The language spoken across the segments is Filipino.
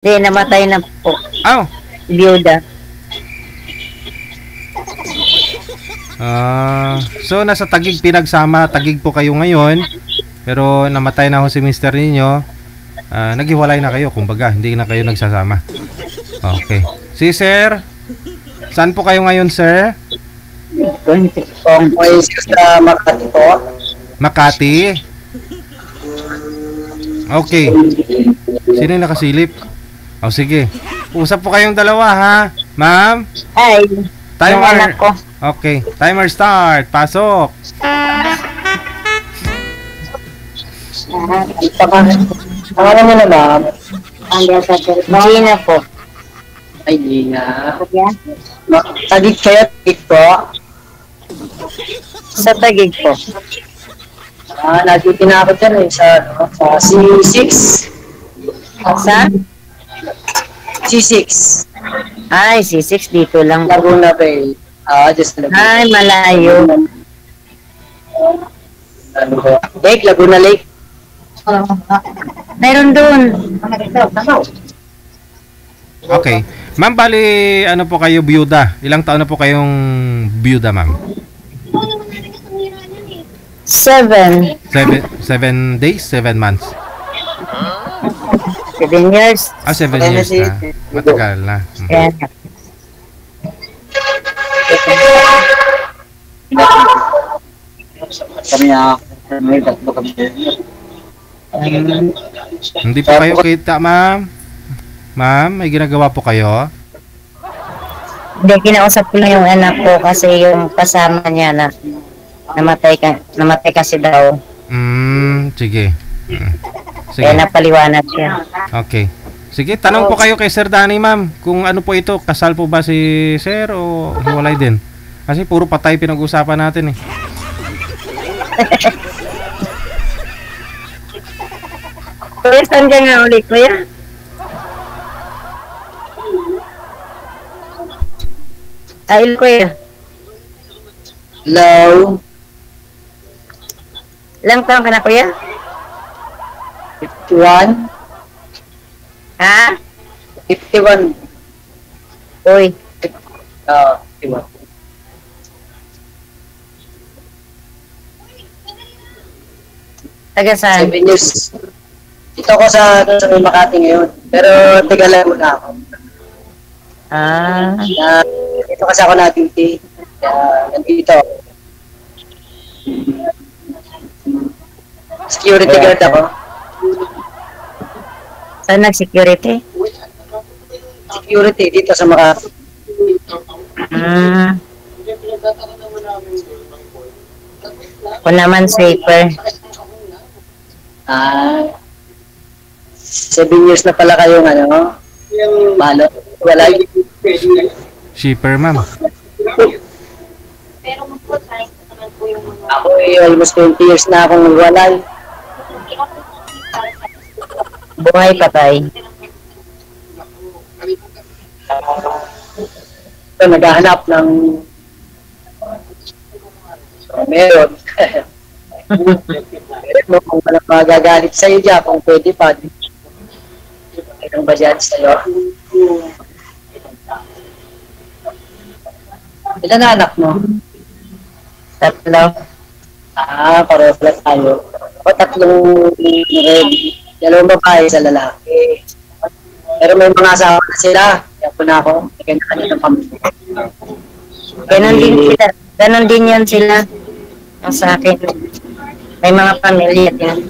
Hindi, namatay na po. Oh. Biyuda. So nasa Taguig pinagsama, Taguig po kayo ngayon. Pero namatay na ho si mister ninyo. Naghiwalay na kayo, kumbaga, hindi na kayo nagsasama. Okay. Si sir, saan po kayo ngayon, sir? Sa Makati po. Makati? Okay. Sino yung nakasilip? Sige. Usap po kayong dalawa, ha? Ma'am? Ay, yung Timer. anak ko. Okay. Timer start. Pasok. Pangalan mo na ma'am? Gina po. Ay, Gina. Yeah. Tagig kayo, tagig po. Sa Taguig po. Nagiging na ako dyan sa C6. Sa? C6. Ay, C6 dito lang. Laguna Bay. Just Laguna. Ay, malayo. Lake, Laguna Lake. Meron doon. Okay. Ma'am, bali, ano po kayo, biyuda? Ilang taon na po kayong biyuda, ma'am? 7. 7 days? 7 months? 7 years. 7 years na. Matagal na. Kaya, Kami may tatlo kami. Hindi po kayo kita, ma'am? Ma'am, may ginagawa po kayo? hindi, kinausap ko lang yung anak ko kasi yung kasama niya na namatay kasi daw. Sige. Kaya napaliwanag siya. Okay. Sige, tanong po kayo kay Sir Danny, ma'am. Kung ano po ito, kasal po ba si Sir o hiwalay din? Kasi puro patay pinag-usapan natin eh. Kuya, saan ka nga ulit, kuya? Ay, kuya. Hello. Ilang taon ka na, kuya? 51. Ha? 51. Uy, 51. taga saan? 7 years. Dito ako sa may Makati ngayon. Pero taga Laguna ako. Dito kasi ako na-duty. Kaya nandito. Security guard ako. Saan nag-security? Security dito sa Makati. Ako naman safer. 7 years na pala kayong malo. Wala. Shipper, ma'am. Ako almost 20 years na akong walay. Buhay patay. So, naghahanap ng meron. Meron kung walang magagalit sa'yo dyan, kung pwede pa. Meron ba dyan sa'yo? Ilan na anak mo? 3. Pareho pala tayo. Ako 3 dalawang babae sa lalaki. Pero may mga asawa na sila. Kaya po na ako. May kanya ng pamilya. Ganon din sila. Ganon din yan sila. Ang sa akin. May mga pamilya din.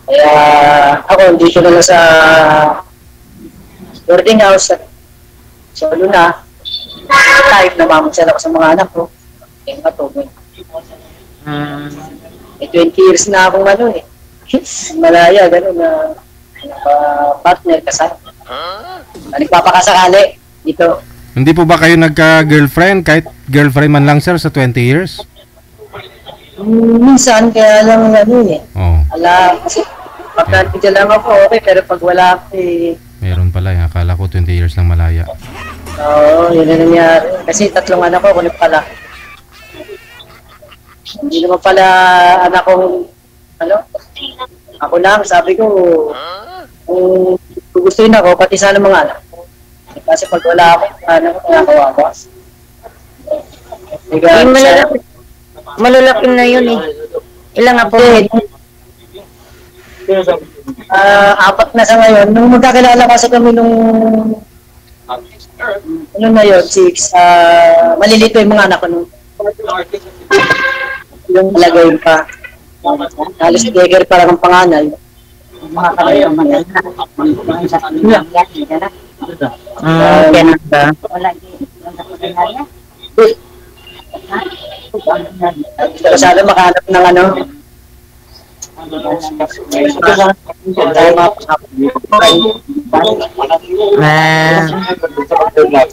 Kaya ako, hindi ko na lang sa boarding house. Solo na. Type na mamagsal ako sa mga anak ko. Kaya matubig. May 20 years na akong malaya, gano'n na partner kasama. Nagpapakasakali dito. Hindi po ba kayo nagka-girlfriend? Kahit girlfriend man lang, sir, sa 20 years? Minsan, kaya lang Oo. kasi pagka lang ako, okay, pero pag wala ako Meron pala. Akala ko 20 years lang malaya. Oo, yun na nangyari. Kasi 3 anak ko, kunin pala. Hindi naman pala anak kong, ako lang, sabi ko, kung gugustuhin ako, pati sana mga anak ko. Kasi pag wala ako, ano ko, nakakawawa. Eh, malalaki na yun eh. Ilang apo? Apat na sa ngayon. Nung magkakilala kasi kami nung ano na yun, 6, maliliit pa yung mga anak ko nung yung lagay pa. Halos dagger pa lang ang panganay. Ganun ba? Sana makahanap ng ano.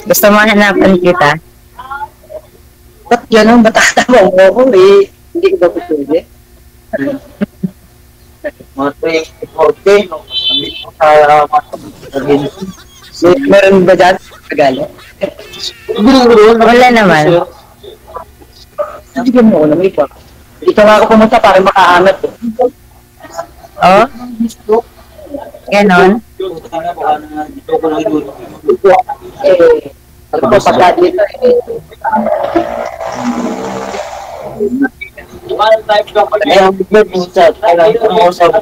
Gusto mo hanapan kita? Ba't gano'n? Ba't tatawag mo ko eh? Hindi ko ba pwede? Meron ba dyan? Tagalog? Wala naman. Hindi ko mo alam ito. Dito nga ako pumunta para makahanap. Oh? Ganon? Ano po pagka dito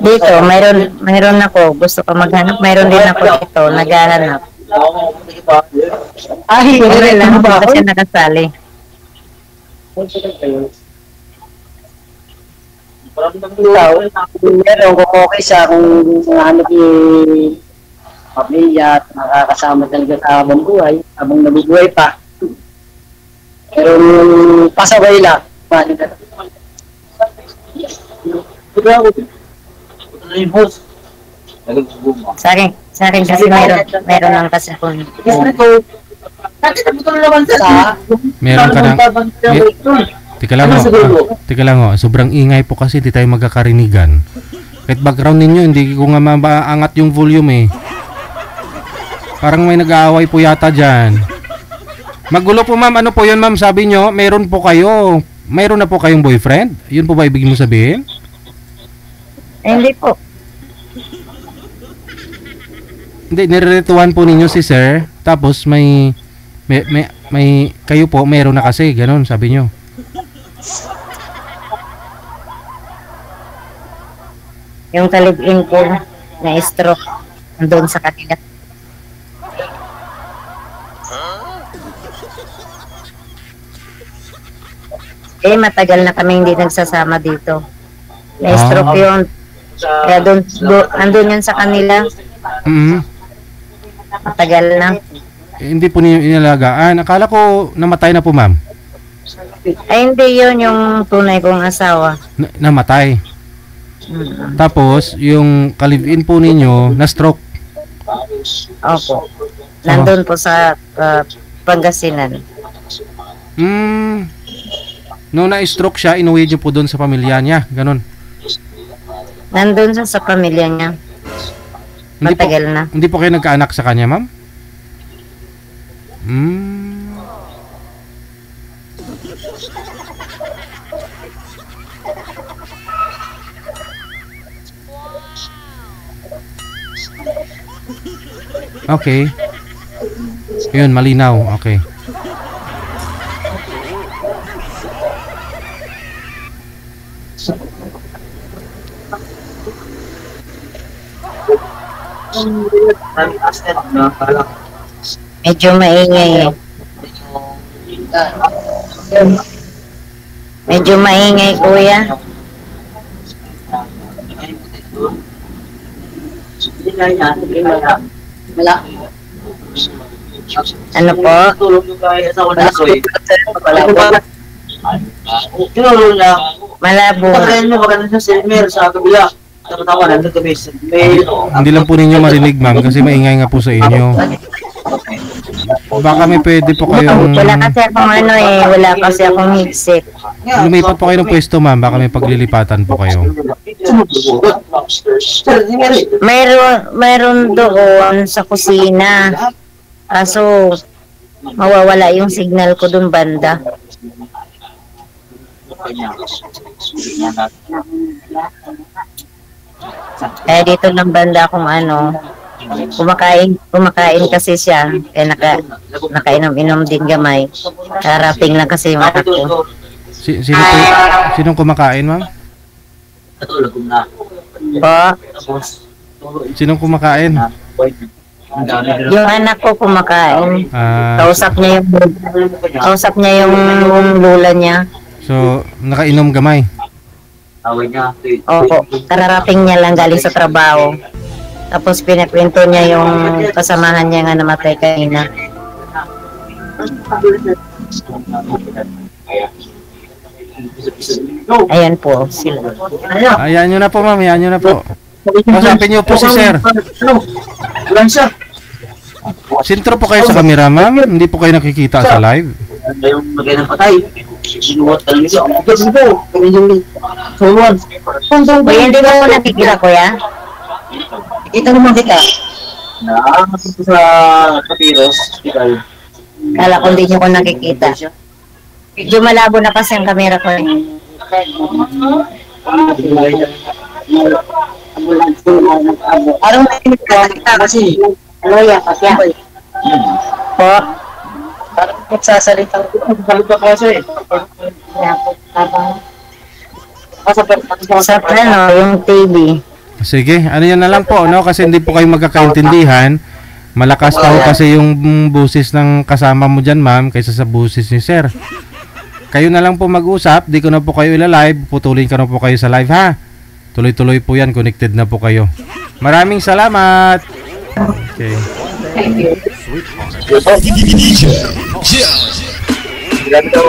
Dito, mayroon ako. Gusto ko maghanap. Mayroon din ako dito. Naghahanap. ay, Wala lang. ba Hindi ako? kasi nakasali. Ikaw, meron kung okay siya kung hanap yung pamilya at nakakasama talaga sa habang buhay, habang nabubuhay pa. Pero pasaway lang. Paano ka? Sa akin kasi mayroon lang kasi kung Sa Meron ka ng... Tika lang ho. Tika lang ho. Sobrang ingay po kasi di tayo magkakarinigan. Kahit background ninyo, hindi ko nga maangat yung volume eh. Parang may nag-aaway po yata dyan. Magulo po ma'am. Ano po yun ma'am? Sabi nyo, meron po kayo. Meron na po kayong boyfriend? Yun po ba ibig mo sabihin? hindi po. Hindi, nireretuhan po ninyo si sir. Tapos may kayo po, meron na kasi. Ganon, sabi nyo. Yung talibin ko na stroke nandun sa kanila. Eh, matagal na kami hindi nagsasama dito. Na stroke yun. Kaya andun yun sa kanila. Matagal na. Hindi po ninyo inalagaan. Akala ko namatay na po ma'am. Ay, hindi yun yung tunay kong asawa. Namatay. Tapos, yung kalivin po ninyo, na-stroke. Opo. Nandun po sa Pangasinan. Nung na-stroke siya, inuwi niyo po doon sa pamilya niya. Ganon. Nandun sa pamilya niya. Matagal na. Hindi po kayo nagkaanak sa kanya, ma'am? Okay. Yun, malinaw. Okay. Medyo maingay eh. Medyo maingay, kuya. wala. Ano po? Malabo. Hindi lang po ninyo marinig, ma'am, kasi maingay nga po sa inyo. Baka may pwede po kayong... Wala kasi akong ano eh. Wala kasi akong headset. Lumipat po kayo ng pwesto, ma'am. Baka may paglilipatan po kayo. Mayroon doon sa kusina. Kaso, mawawala yung signal ko doon banda. Dito lang banda kung ano, Kumakain kasi siya. Kaya nakainom-inom din gamay. Karating lang kasi yung anak ko. Sinong kumakain, ma'am? Po, Sinong kumakain? yung anak ko kumakain. Ah, Kausap niya yung lula niya. so, nakainom gamay. Opo, kararating niya lang galing sa trabaho. Tapos pinakwento niya yung kasamahan niya nga namatay kanina. Ayan po sila. Ayan nyo na po, ma'am. Ayan nyo na po. Kausapin nyo po si sir. Sintro po kayo sa camera, ma'am. Hindi po kayo nakikita sa live. Yung magandang patay. Sinuwat talaga siya. Kuya, hindi mo po nakikita, kuya? Kita naman kita. Nakakasito sa Kapiros. Kala ko hindi niyo ko nakikita. Medyo malabo na kasi ang camera ko. Parang nakikita kasi. Ano yan, kapya? Po, Parang magsasalita. Salita ko kasi. sa ano, yung TV. Sige, ano yan na lang po, no? Kasi hindi po kayo magkakaintindihan. Malakas pa ho kasi yung busis ng kasama mo dyan, ma'am, kaysa sa busis ni sir. Kayo na lang po mag-usap, di ko na po kayo ila-live, putulin ka na po kayo sa live, ha? Tuloy-tuloy po yan, connected na po kayo. Maraming salamat! Okay. Ganito.